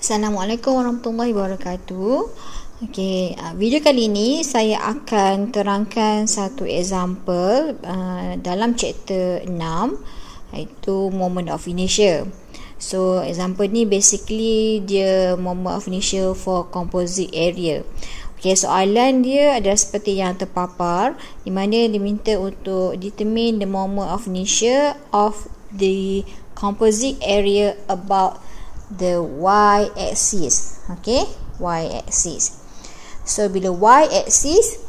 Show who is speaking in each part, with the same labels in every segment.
Speaker 1: Assalamualaikum warahmatullahi wabarakatuh. Okey, video kali ini saya akan terangkan satu example dalam chapter 6, iaitu moment of inertia. So example ni basically dia moment of inertia for composite area. Okey, soalan dia adalah seperti yang terpapar, di mana diminta untuk determine the moment of inertia of the composite area about the y-axis. Okay, y-axis. So bila y-axis,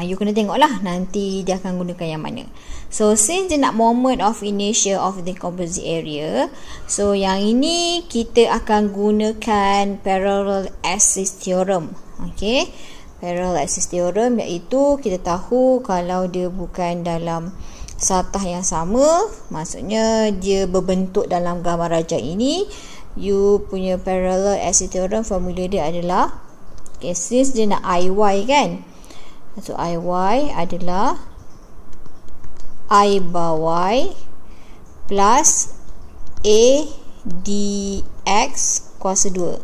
Speaker 1: you kena tengok lah nanti dia akan gunakan yang mana. So since dia nak moment of inertia of the composite area, so yang ini kita akan gunakan parallel axis theorem. Okay, parallel axis theorem, iaitu kita tahu kalau dia bukan dalam satah yang sama, maksudnya dia berbentuk dalam gambar rajah ini, you punya parallel axis theorem formula dia adalah, okay, since dia nak IY kan, so IY adalah I bar Y plus A dx kuasa 2.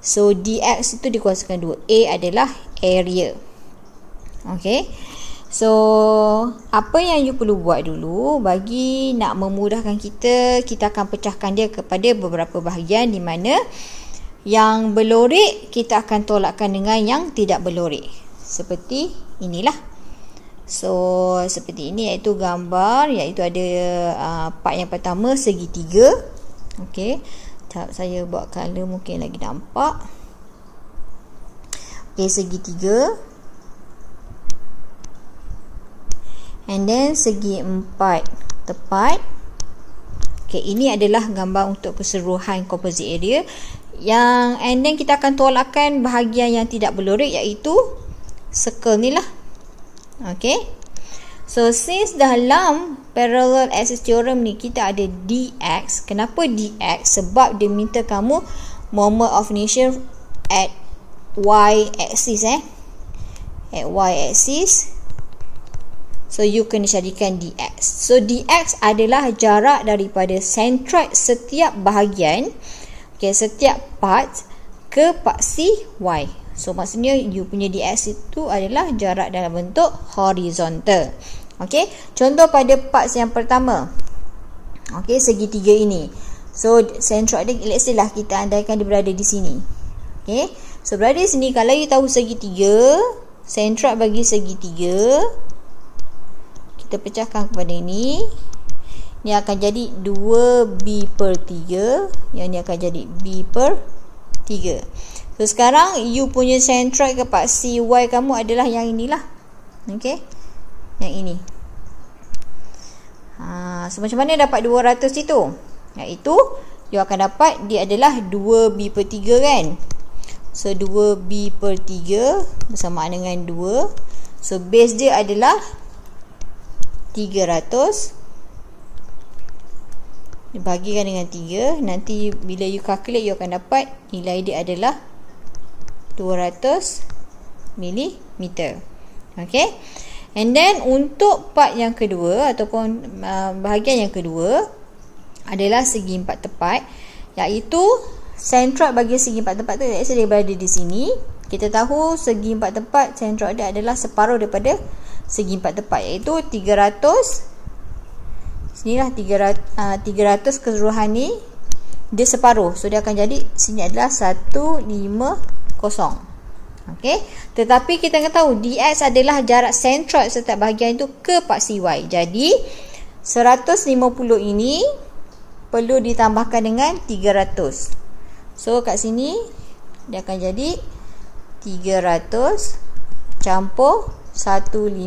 Speaker 1: So dx itu dikuasakan 2. A adalah area. Okay, so apa yang you perlu buat dulu bagi nak memudahkan kita akan pecahkan dia kepada beberapa bahagian, di mana yang berlorek kita akan tolakkan dengan yang tidak berlorek. Seperti inilah. So seperti ini, iaitu gambar, iaitu ada part yang pertama segitiga. Okey, saya buat color mungkin lagi nampak. Okey, segitiga. And then segi empat tepat. Okay, ini adalah gambar untuk keseluruhan composite area. And then kita akan tolakkan bahagian yang tidak berlorek, iaitu circle ni lah. Okay, so since dalam parallel axis theorem ni kita ada dx. Kenapa dx? Sebab dia minta kamu moment of inertia at y axis at y axis. So you kena carikan dx. So dx adalah jarak daripada centroid setiap bahagian, okay, setiap part ke paksi y. So maksudnya you punya dx itu adalah jarak dalam bentuk horizontal. Okay, contoh pada parts yang pertama, okay, segitiga ini. So centroid dia, let's say lah kita andaikan dia berada di sini. Okay, so berada di sini, kalau you tahu segitiga, centroid bagi segitiga, kita pecahkan kepada ini. Ini akan jadi 2b per 3. Yang ni akan jadi b per 3. So sekarang you punya centroid ke paksi y kamu adalah yang inilah. Okay, yang ini. So macam mana dapat 200 itu? Iaitu you akan dapat dia adalah 2b per 3 kan. So 2b per 3 bersamaan dengan 2. So base dia adalah 300 dibagikan dengan 3. Nanti bila you calculate, you akan dapat nilai dia adalah 200 mm. Okay, and then untuk part yang kedua ataupun bahagian yang kedua adalah segi empat tepat, iaitu centroid bagi segi empat tepat tu, dia berada di sini. Kita tahu segi empat tepat centroid dia adalah separuh daripada segi empat tepat, iaitu 300. Sinilah 300 keseluruhan ni dia separuh. So dia akan jadi sini adalah 150. Okey, tetapi kita akan tahu dx adalah jarak centroid setiap bahagian itu ke paksi y. Jadi 150 ini perlu ditambahkan dengan 300. So kat sini dia akan jadi 300 campur 150,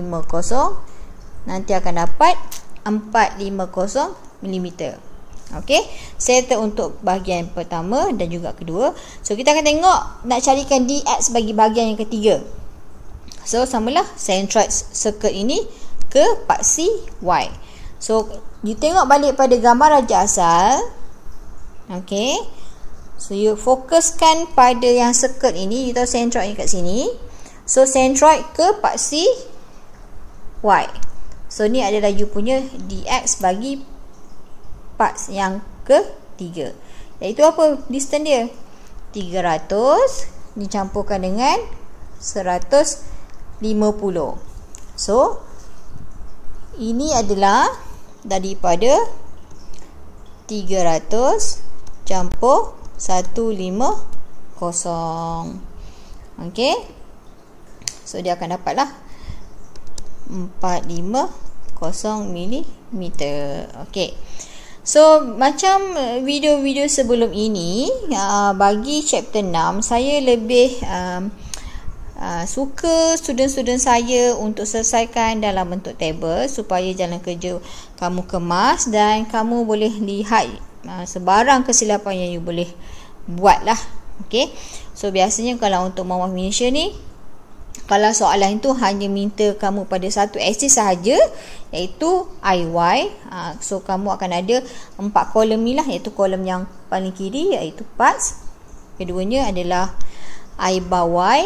Speaker 1: nanti akan dapat 450 mm. Okey, set untuk bahagian pertama dan juga kedua. So kita akan tengok nak carikan dx bagi bahagian yang ketiga. So samalah centroid circle ini ke paksi y. So you tengok balik pada gambar rajah asal. Okey, so you fokuskan pada yang circle ini. You tahu centroid ni kat sini. So centroid ke paksi y. So ni adalah you punya dx bagi parts yang ketiga. Iaitu apa? Distance dia. 300 dicampurkan dengan 150. So, ini adalah daripada 300 campur 150. Okey. So, dia akan dapatlah 450 mm. Okey. So, macam video-video sebelum ini, bagi chapter 6, saya lebih suka student-student saya untuk selesaikan dalam bentuk table supaya jalan kerja kamu kemas dan kamu boleh lihat sebarang kesilapan yang you boleh buat lah. Okay. So, biasanya kalau untuk Mama Malaysia ni, kalau soalan itu hanya minta kamu pada satu axis sahaja, iaitu IY. So, kamu akan ada 4 kolom ni lah, iaitu kolom yang paling kiri iaitu parts. Keduanya adalah I bar Y.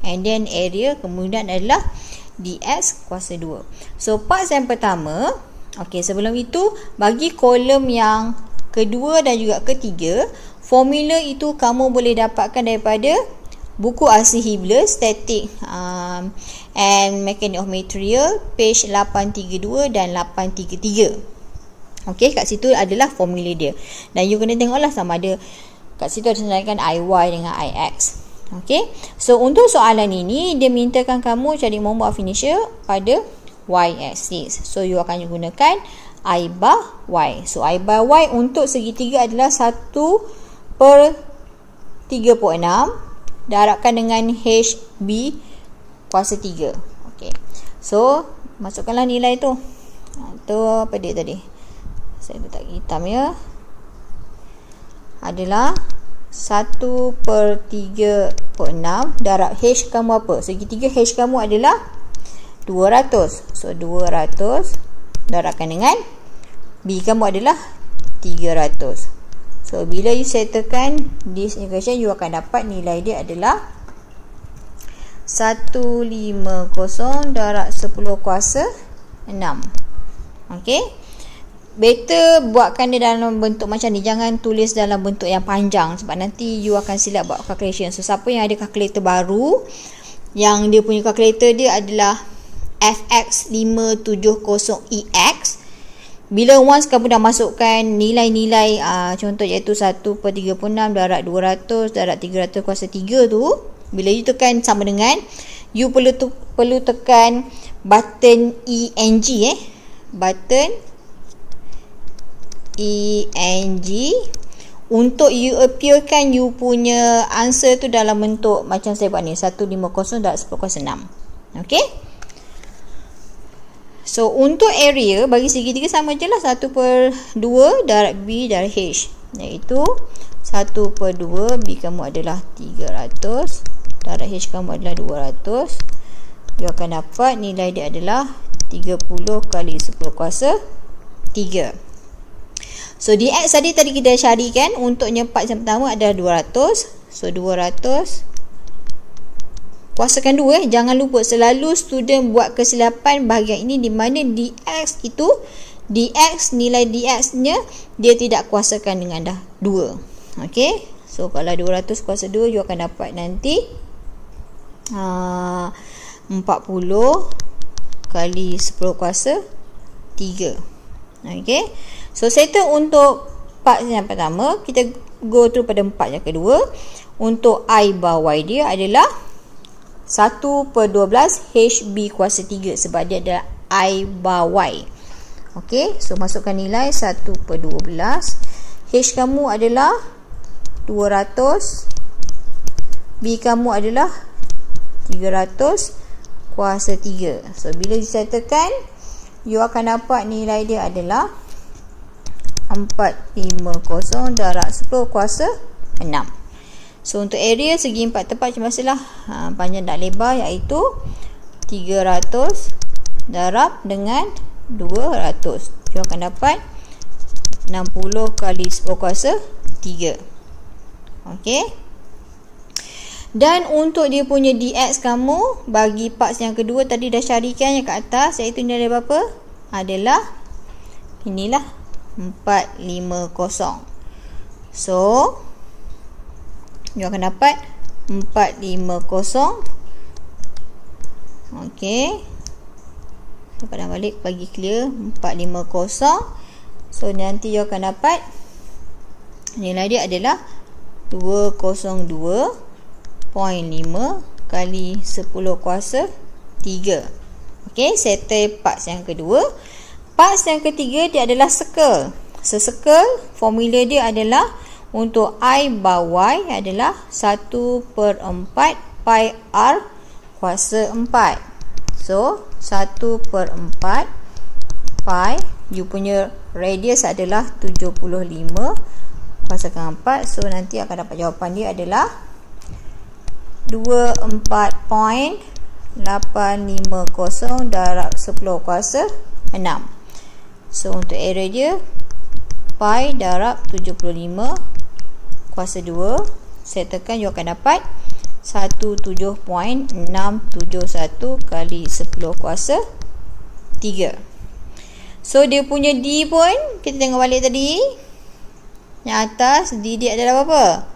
Speaker 1: And then area, kemudian adalah DX kuasa 2. So, parts yang pertama, okay, sebelum itu, bagi kolom yang kedua dan juga ketiga, formula itu kamu boleh dapatkan daripada buku RC Hibbeler, Static and Mechanics of Material, page 832 dan 833. Okey, kat situ adalah formula dia. Dan you kena tengoklah sama ada kat situ ada sebenarnya IY dengan IX. Okey, so untuk soalan ini, dia mintakan kamu cari moment of inertia pada Y-axis. So, you akan gunakan I bar Y. So, I bar Y untuk segitiga adalah 1/36. Darabkan dengan HB kuasa 3. Okey. So, masukkanlah nilai tu. Tu apa dia tadi? Saya letak hitam ya. Adalah 1/36 darab H kamu apa? Segitiga H kamu adalah 200. So, 200 darabkan dengan B kamu adalah 300. So, bila you settlekan this equation, you akan dapat nilai dia adalah 150 darab 10 kuasa 6. Okey. Better buatkan dia dalam bentuk macam ni. Jangan tulis dalam bentuk yang panjang, sebab nanti you akan silap buat calculation. So, siapa yang ada calculator baru, yang dia punya calculator dia adalah FX570EX, bila once kamu dah masukkan nilai-nilai contoh iaitu 1/36 darab 200 darab 300 kuasa 3 tu, bila you tekan sama dengan, you perlu tekan button ENG button ENG untuk you appearkan you punya answer tu dalam bentuk macam saya buat ni, 150 darab 10 kuasa 6. Okey. So, untuk area bagi segitiga sama je lah, 1/2 darab B darab H, iaitu 1/2 B kamu adalah 300 darab H kamu adalah 200. You akan dapat nilai dia adalah 30 kali 10 kuasa 3. So, DX tadi kita carikan untuknya part yang pertama adalah 200. So, 200 kuasakan 2. Jangan lupa selalu student buat kesilapan bahagian ini, di mana DX itu, nilai DX nya dia tidak kuasakan dengan dah 2. Okey. So, kalau 200 kuasa 2, you akan dapat nanti 40 kali 10 kuasa 3. Okey. So, settle untuk part yang pertama. Kita go through pada part yang kedua. Untuk I bar Y dia adalah 1/12 HB kuasa 3, sebab dia ada I bar Y. Okey, so masukkan nilai 1/12. H kamu adalah 200, B kamu adalah 300 kuasa 3. So, bila disettlekan, you akan dapat nilai dia adalah 450 darab 10 kuasa 6. So, untuk area segi 4 tepat macam biasalah, panjang dan lebar, iaitu 300 darab dengan 200. You akan dapat 60 kali 10 kuasa 3. Okey. Dan untuk dia punya DX kamu, bagi parts yang kedua tadi dah carikan yang kat atas, iaitu nilai berapa? Adalah inilah 450. So, you akan dapat 450. Okey, saya padam balik bagi clear. 450. So nanti you akan dapat nilai dia adalah 202.5 kali 10 kuasa 3. Okey, settle parts yang kedua. Parts yang ketiga dia adalah circle. So circle formula dia adalah untuk I bar Y adalah 1/4 pi R kuasa 4. So 1/4 pi, you punya radius adalah 75 kuasakan 4. So nanti akan dapat jawapan dia adalah 24.850 darab 10 kuasa 6. So untuk area dia pi darab 75 kuasa 2. Saya tekan, you akan dapat 17.671 kali 10 kuasa 3. So dia punya D pun kita tengok balik tadi. Yang atas D dia adalah berapa?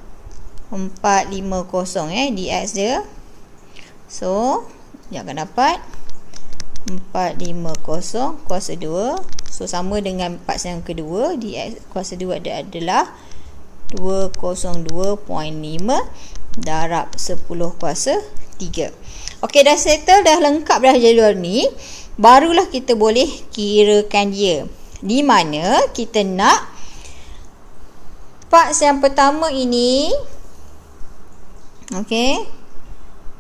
Speaker 1: 450 dx dia. So dia akan dapat 450 kuasa 2. So sama dengan parts yang kedua, dx kuasa 2 adalah 202.5 darab 10 kuasa 3. Okey, dah settle, dah lengkap dah jadual ni. Barulah kita boleh kirakan dia. Di mana kita nak parts yang pertama ini, okey,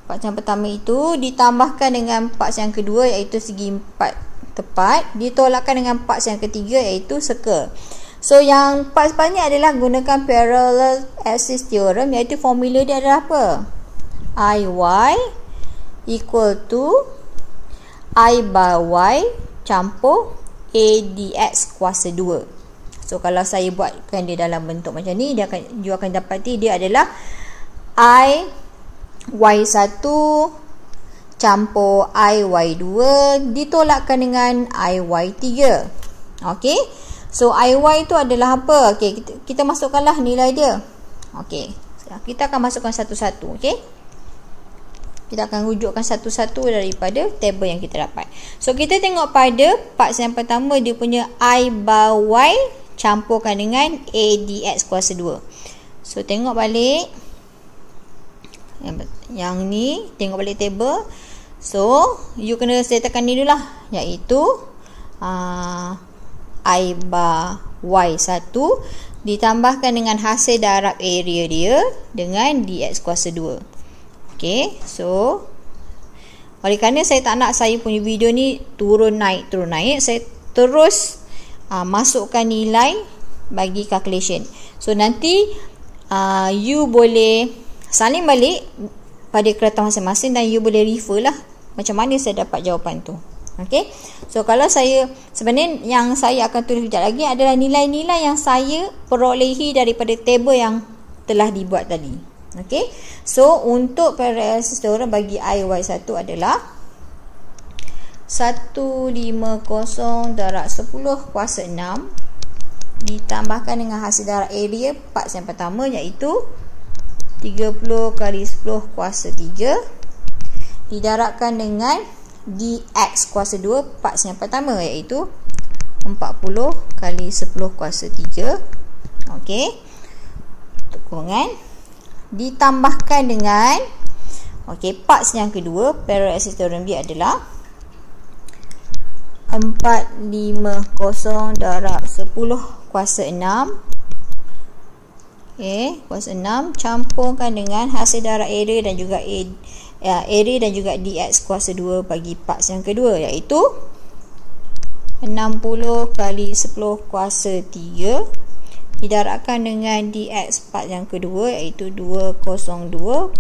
Speaker 1: parts yang pertama itu ditambahkan dengan parts yang kedua iaitu segi 4 tepat, ditolakkan dengan parts yang ketiga iaitu circle. So yang parts ni adalah gunakan parallel axis theorem, iaitu formula dia adalah apa? IY equal to I bar Y campur A dx kuasa 2. So kalau saya buatkan dia dalam bentuk macam ni, you akan dapati dia adalah I Y1 campur I Y2 ditolakkan dengan I Y3. Okey. So IY itu adalah apa? Okey, kita masukkanlah nilai dia. Okey. Kita akan masukkan satu-satu, okey? Kita akan rujukkan satu-satu daripada table yang kita dapat. So kita tengok pada parts yang pertama, dia punya I bar Y campurkan dengan A dx kuasa 2. So tengok balik yang ni, tengok balik table. So you kena settlekan ni dulu lah, iaitu I bar Y1 ditambahkan dengan hasil darab area dia dengan dx kuasa 2. Okey, so oleh kerana saya tak nak saya punya video ni turun naik, saya terus masukkan nilai bagi calculation. So nanti you boleh salin balik pada kertas masing-masing dan you boleh refer lah macam mana saya dapat jawapan tu. Okey. So kalau saya, sebenarnya yang saya akan tulis sekejap lagi adalah nilai-nilai yang saya perolehi daripada table yang telah dibuat tadi. Okey. So untuk parallel axis theorem bagi IY1 adalah 150 darab 10 kuasa 6 ditambahkan dengan hasil darab area parts yang pertama iaitu 30 kali 10 kuasa 3 didarabkan dengan dx kuasa 2 parts yang pertama iaitu 40 kali 10 kuasa 3. Okey, kurungan ditambahkan dengan parts yang kedua, parallel axis theorem dia adalah 450 darab 10 kuasa 6. Kuasa 6 campurkan dengan hasil darab area dan juga area dan juga dx kuasa 2 bagi parts yang kedua iaitu 60 kali 10 kuasa 3 didarabkan dengan dx part yang kedua iaitu 202.5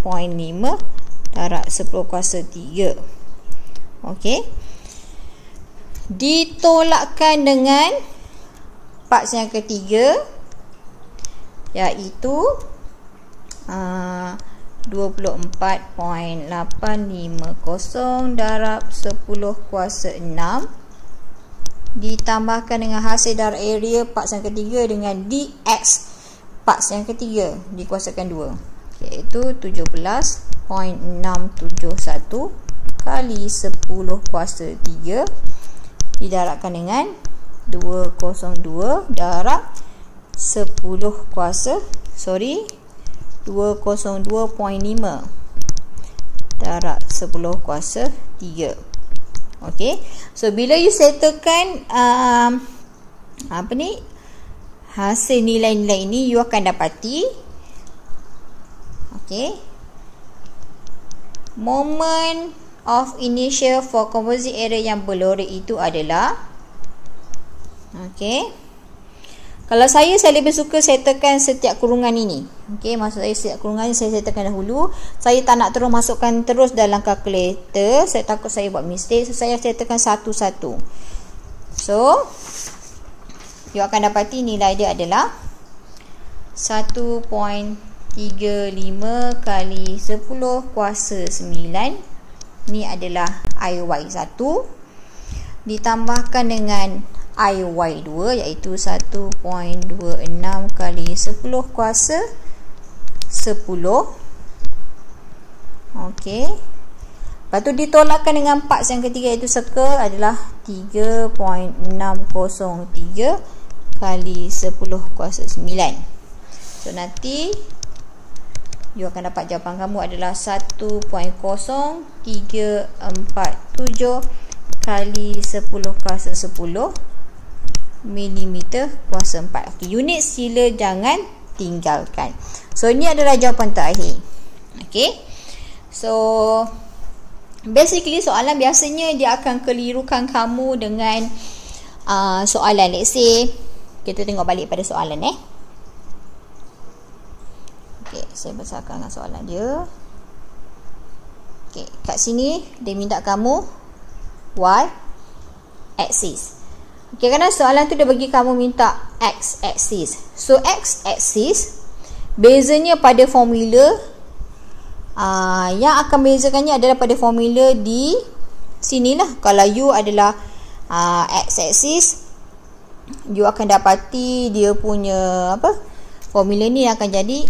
Speaker 1: darab 10 kuasa 3. Okey, ditolakkan dengan parts yang ketiga iaitu 24.850 darab 10 kuasa 6 ditambahkan dengan hasil darab area parts yang ketiga dengan dx parts yang ketiga dikuasakan 2. iaitu 17.671 kali 10 kuasa 3 didarabkan dengan 202 darab 202.5 darab 10 kuasa 3. Okey. So bila you settlekan hasil nilai-nilai ini, you akan dapati moment of inertia for composite area yang berlorek itu adalah kalau saya lebih suka settlekan setiap kurungan ini. Maksud saya setiap kurungan ini saya settlekan dahulu. Saya tak nak terus masukkan terus dalam kalkulator. Saya takut saya buat mistake. So saya settlekan satu-satu. So you akan dapati nilai dia adalah 1.35 kali 10 kuasa 9. Ni adalah IY1 ditambahkan dengan IY2 iaitu 1.26 kali 10 kuasa 10. Lepas tu ditolakkan dengan parts yang ketiga iaitu circle adalah 3.603 kali 10 kuasa 9. So nanti you akan dapat jawapan kamu adalah 1.0347 kali 10 kuasa 10 milimeter kuasa 4. Unit sila jangan tinggalkan. So ini adalah jawapan terakhir. So basically soalan biasanya dia akan kelirukan kamu dengan soalan. Let's say kita tengok balik pada soalan saya besarkan dengan soalan dia. Kat sini dia minta kamu Y axis. Kerana soalan tu dia bagi kamu minta X axis. So X axis bezanya pada formula yang akan bezakannya adalah pada formula di sinilah. Kalau U adalah X axis, you akan dapati dia punya formula ni akan jadi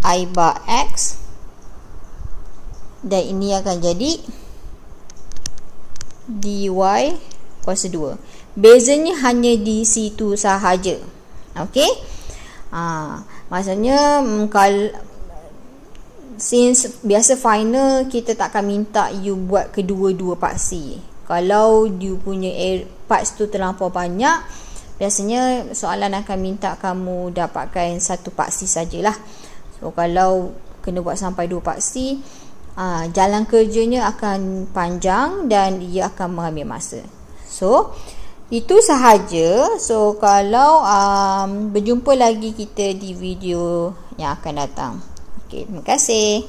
Speaker 1: I bar X, dan ini akan jadi dy kuasa 2. Bezanya hanya di situ sahaja. Maksudnya kalau since biasa final kita tak akan minta you buat kedua-dua paksi. Kalau you punya parts tu terlampau banyak, biasanya soalan akan minta kamu dapatkan satu paksi sajalah. So kalau kena buat sampai 2 paksi, jalan kerjanya akan panjang dan ia akan mengambil masa. So itu sahaja. So kalau berjumpa lagi kita di video yang akan datang. Terima kasih.